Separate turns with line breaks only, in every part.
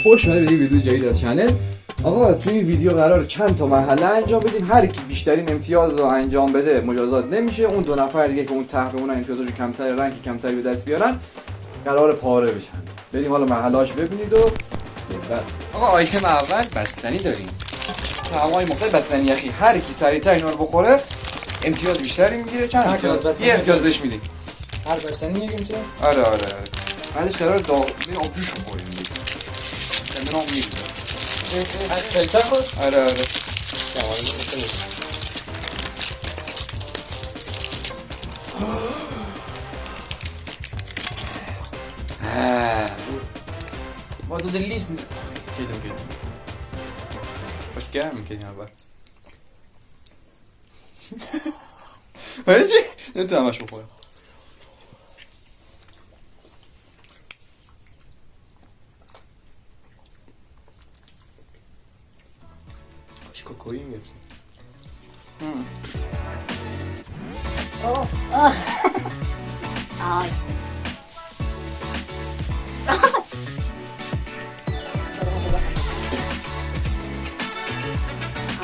خوش اومدید به ویدیو جدید از چنل. آقا توی این ویدیو قرار چند تا مرحله انجام بدیم. هر کی بیشترین امتیاز رو انجام بده مجازات نمیشه. اون دو نفر دیگه که اون تقریبا امتیازشون کمتر، رنگ کمتری به دست بیارن، قرار پاره بشن. بریم حالا مرحله‌اش ببینید و آقا آیتم اول بستنی داریم. طعمای مختلف بستنی یخی. هر کی سریعتر اینا رو بخوره امتیاز بیشتری میگیره. چند امتیاز؟ یه امتیاز بهش میدی.
هر بستنی یک امتیاز؟
آره. بعدش قرار بریم آبجوش بخوریم دیگه. کاملا میگیره.
از فلتر خود؟
آره. ما تو لیست كده باش جامد كده اول هادي انت ما شو خويا
باش كوكايين يبس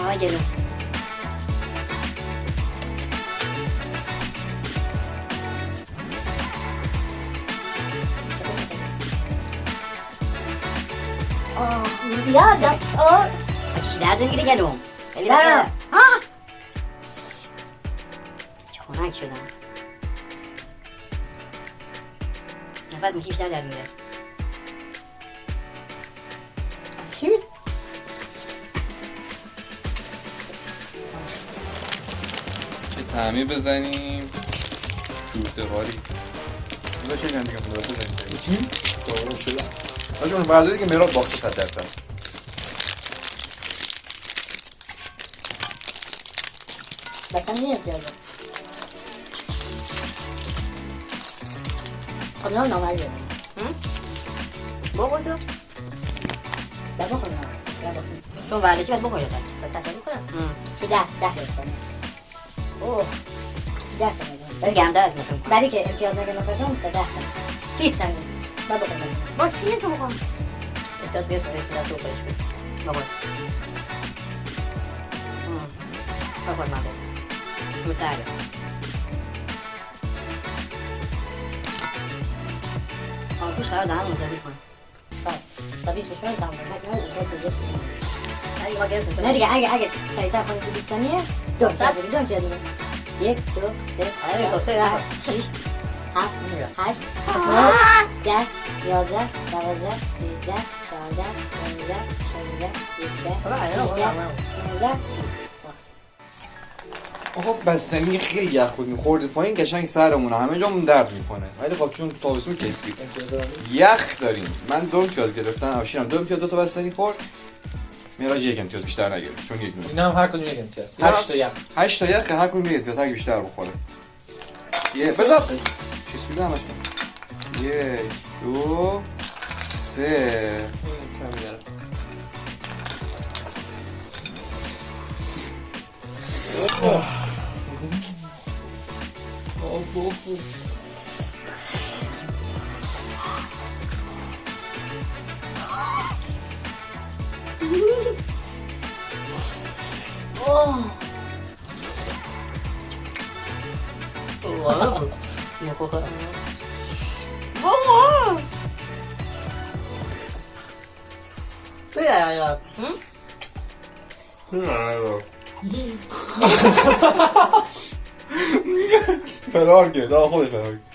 آی جلو یادم چی درد میگیره گلو سرم چه خونک شدم نفس میشه بیشتر درد میگیره چی؟
تعمیر بزنیم جورده‌واری بذار چه نمیگم بزنیم
دارو شده
آجا اون برداری که مراد باخته 100%.
بس هم یه امتیازه خب نه نامری بابا تو در بخور تو ورزشی باید بخوری تا تشریف کنم تو 10 ثانیه اوه تو 10 ثانیه برای گرم‌تر از نفهم برای که امتیاز نگه نفردم تا 10 ثانیه 20 ثانیه بعد بخور مثلا با چی تو بخور امتیاز گرفت رسیم در تو خودش کن بخور بخور مادر مساعده آنکوش قرار دهن مزربیت کنه تا 20 بشمه تمام کنه نه امتیاز گرفت نه دیگه اگه سریعتر کنید تو 20 ثانیه دو امتیاز بدید 1 2 3 4 5 6 7 8 9 10 11 12 13 14 15 16 17 18 19
آقا بستنی خیلی یخ بود میخورد پایین قشنگ سرمونه همه جامون درد میکنه ولی خب چون تابستون کسبی یخ داریم. من 2 امتیاز گرفتم افشینم 2 امتیاز 2 تا بستنی خورد. میراج 1 امتیاز بیشتر نگرفت چون 1 نون
اینا هم هر کدوم 1 امتیاز 8 تا یخ
8 تا یخ هر کدوم 1 امتیاز اگه بیشتر بخوره بذار چیز میده همش 1 2 3 فرار کرد آقا خودش فرار کرد.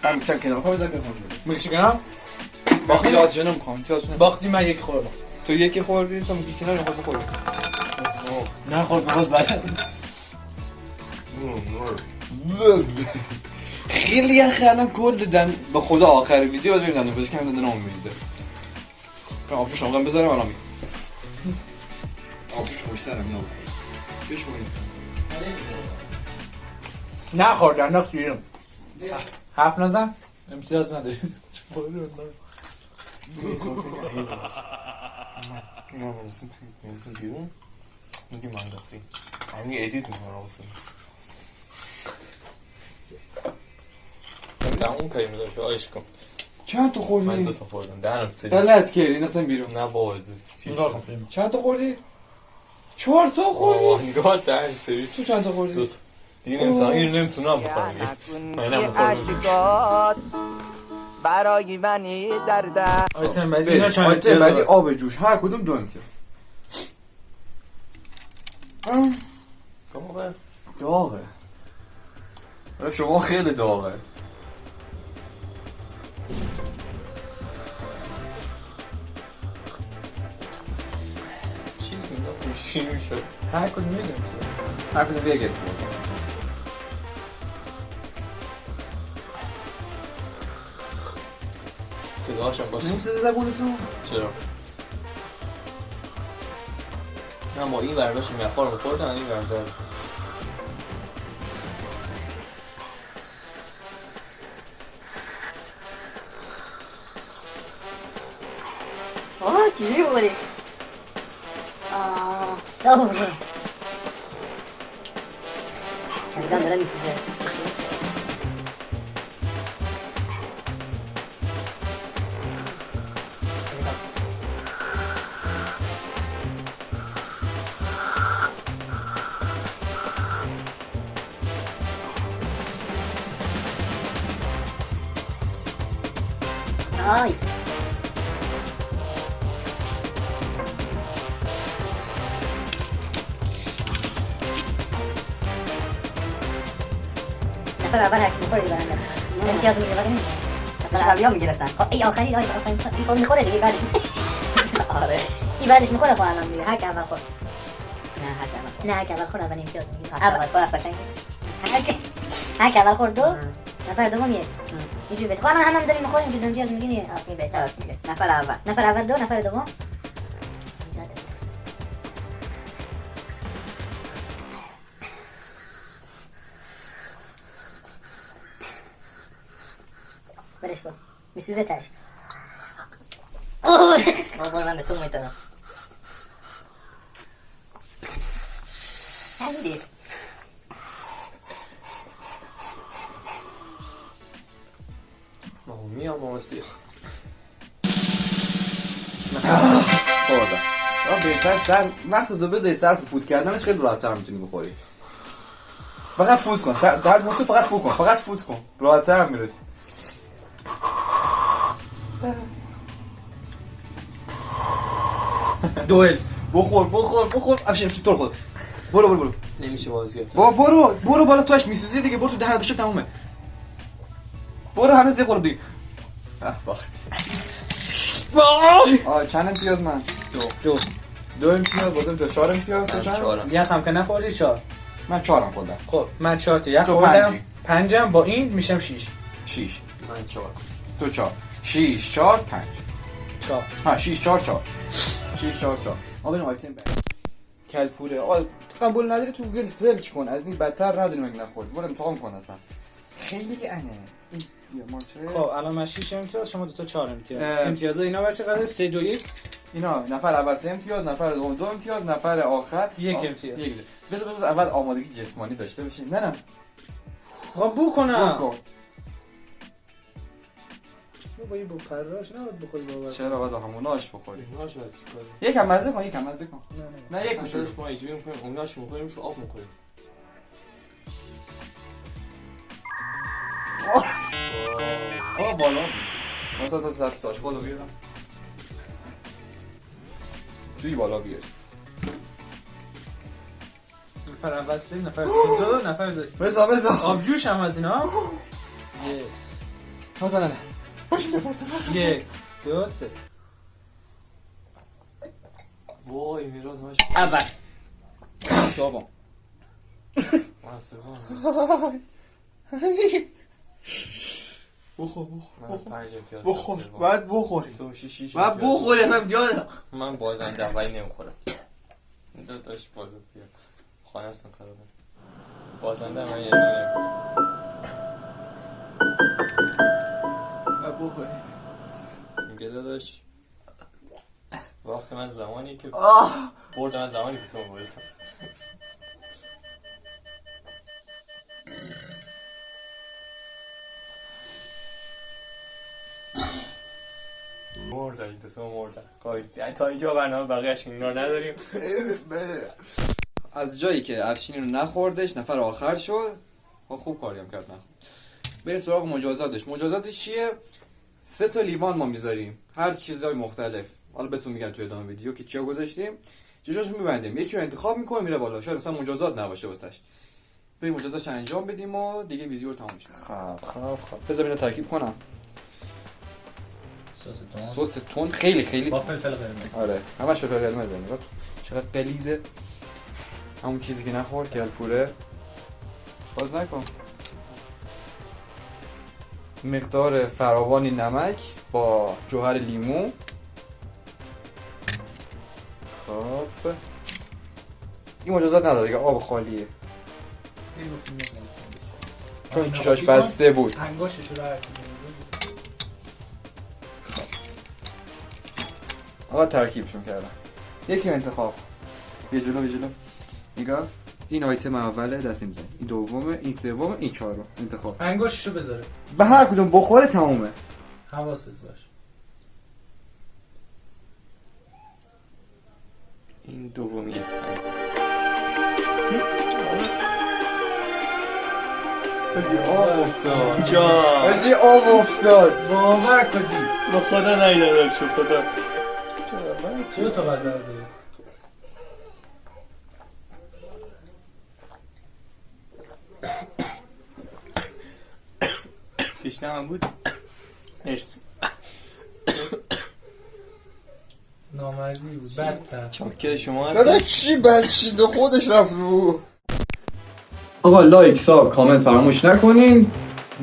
من میتونم کنار خواهم بزن کنم
میگه چی کنم؟
باختی آسیجه نمیخوام
باختی من 1 خوردم
تو 1 خوردی تو میگی کنار نخواد بخوری
نه خورد بخواد بعد
خیلی یخ الان کل دادن به خدا آخر ویدیو باید ببینن بازی کمی دادن آمون میریزه آبجوش آمدن بذارم الان میگم آبجوش خوش سرم اینا بخورم بیش بکنیم
نه خوردن نقص بیرون 7 نزن امتیاز نداری
نه برسیم توی بنزین بیرون میگیم من داختی همین ادیت میکنم واسه اون کاری میداشت آیش کن
چند تا
من
خوردی؟
2 تا خوردم دهنم سریش
غلط کردی نختم بیرون.
نه بابا چیز
نگاه کن فیلم.
چند تا خوردی؟ 4 تا خوردی؟
نگاه دهن سریش
تو چند تا خوردی؟
2 تا دیگه نمیتونم اینو نمیتونم بخورم من نمیخورم
برای منی درده
آیتم بعدی اینا چند
آیتم
امتیاز
بعدی
داره؟
آب جوش هر کدوم 2 امتیاز. داغه. آره شما خیلی داغه.
چیز میدونم شیر میشد
هر کدوم میدونم
هر کدوم بگیر تو.
صداهاشم باشه
نمیشه زبونتون؟
چرا؟ من با این برداشت مخار میخوردم این برداشت
چجوری بخوری؟ داغه. کردم داره میسوزه. آی نفر اول هرکی میخوره دیگه برنده است امتیاز میگیره ولی نمیگیره نفر قبلی ها میگرفتن ای آخری آخری میخوره دیگه بعدش آره این بعدش میخوره خواهر هم دیگه هرک اول خور نه هرک اول خور اول امتیاز میگیره اول خور افتر شنگ نیست هرک اول خور 2 نفر دوم 1 اینجوری بهت خواهر هم داریم میخوریم که 2 امتیاز میگیری اصلی بهتر است میگه نفر اول 2 نفر دوم برش کن میسوزه تش بابا من به تو میتونم همین
میام ماسی
خوردم. بهتر سر وقت تو بذاری صرف فوت کردنش خیلی راحت‌تر میتونی بخوری. فقط فوت کن. در تو فقط فوت کن. راحت‌تر میره.
دوئل
بخور افشین تو خود. برو
نمیشه بازی کرد
برو بالا توش میسوزی دیگه برو تو دهنت بشه تمومه. برو هنوز یه قلب دیگه. وقت. چند امتیاز من؟ 2 امتیاز بودم تا 4 امتیاز تو چند؟
یک هم که نخوردی 4
من 4 هم خوردم.
خب من 4 تا یک
تو
خوردم 5 با این میشم 6
من 4
تو 4 6 4 5
4
ها 6 4 4 6 4 4 بریم آیتم بعد کلپوره قبول نداری تو گوگل سرچ کن از این بدتر ندونیم اگه نخورد برو امتحان کن اصلا خیلی انه این مانچه
خب الان من 6 امتیاز شما 2 تا 4 امتیاز امتیازا اینا بر چقدر 3 2 1
اینا نفر اول 3 امتیاز نفر دوم 2 امتیاز نفر آخر
1 امتیاز
بذار اول آمادگی جسمانی داشته باشیم نه
خب بو کنم
بو کن
با این بو پراش نباید بخوری بابا
چرا باید هموناش بخوری
اوناش واسه کاری
یکم مزه کن نه یک
مثلا
میشه
ما اینجوری میکنیم اوناش میکنیم رو آب میکنیم
بالا مثلا سر تاش بالا بیارم توی بالا بیار
نفر اول 3 نفر دوم 2 نفر 2
بزا
آبجوش هم از اینا
مثلا نه باش نفس
1 2 3
وای میراز ماش
اول
دوم
واسه
بخور
من 5 امتیاز
بخور باید بخوری
تو 6
باید بخوری اصلا جان
من بازنده اولی نمیخورم دو تاش بازو بیا خانه هستم خرابه بازنده من یه دونه نمیخورم
باید بخوری
میگه داداش وقت من زمانی که برد من زمانی که تو مبارزم مردن این دوتا مردن تا اینجا برنامه بقیهش اینا نداریم
از جایی که افشین رو نخوردش نفر آخر شد خوب کاریم کرد نخورد. بریم سراغ مجازاتش چیه؟ 3 تا لیوان ما میذاریم هر چیزای مختلف، حالا بهتون میگم توی ادامه ویدیو که چیا گذاشتیم، جوجاش میبندیم، یکی رو انتخاب میکنه میره بالا، شاید مثلا مجازات نباشه واسش. بریم مجازاتش انجام بدیم و دیگه ویدیو رو تموم میشه. خب بذار اینو ترکیب کنم. سس تون خیلی
با فلفل قرمز.
آره همش فلفل قرمز نگاه چقدر غلیظه. همون چیزی که نخورد گلپوره باز نکن. مقدار فراوانی نمک با جوهر لیمو. خب این مجازات نداره دیگه، آب خالیه چون چشاش بسته بود.
انگشتش رو
آقا ترکیبشون کردم. یکی انتخاب. یه جلو نگاه این آیتم اوله دست میزنی، این دومه، این سومه، این چهارم. انتخاب.
انگشتشو بذاره
به هر کدوم بخوره تمومه.
حواست باش.
این دومیه.
آب افتاد.
جان
آب افتاد.
باور کنی
به خدا نیدادم شو خدا.
چرا تو بعد داره؟
تشنه هم بود. مرسی.
نامردی بود بدتر.
چاکر شما.
دادا چی بچید خودش رفت رو. آقا لایک ساب کامنت فراموش نکنین.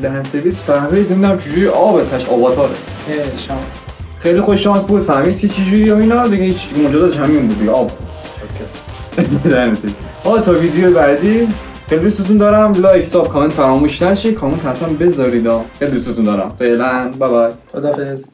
دهن سرویس فهمید نمیدونم چجوری آبتش آواتاره.
شانس.
خیلی خوش شانس بود فهمید چجوری و اینا دیگه هیچ مجازاتش همین بود دیگه آب خورد. اوکی. آقا تا ویدیو بعدی خیلی دوستتون دارم. لایک ساب کامنت فراموش نشه. کامنت حتما بذارید. خیلی دوستتون دارم. فعلا بای بای.
خدافظ.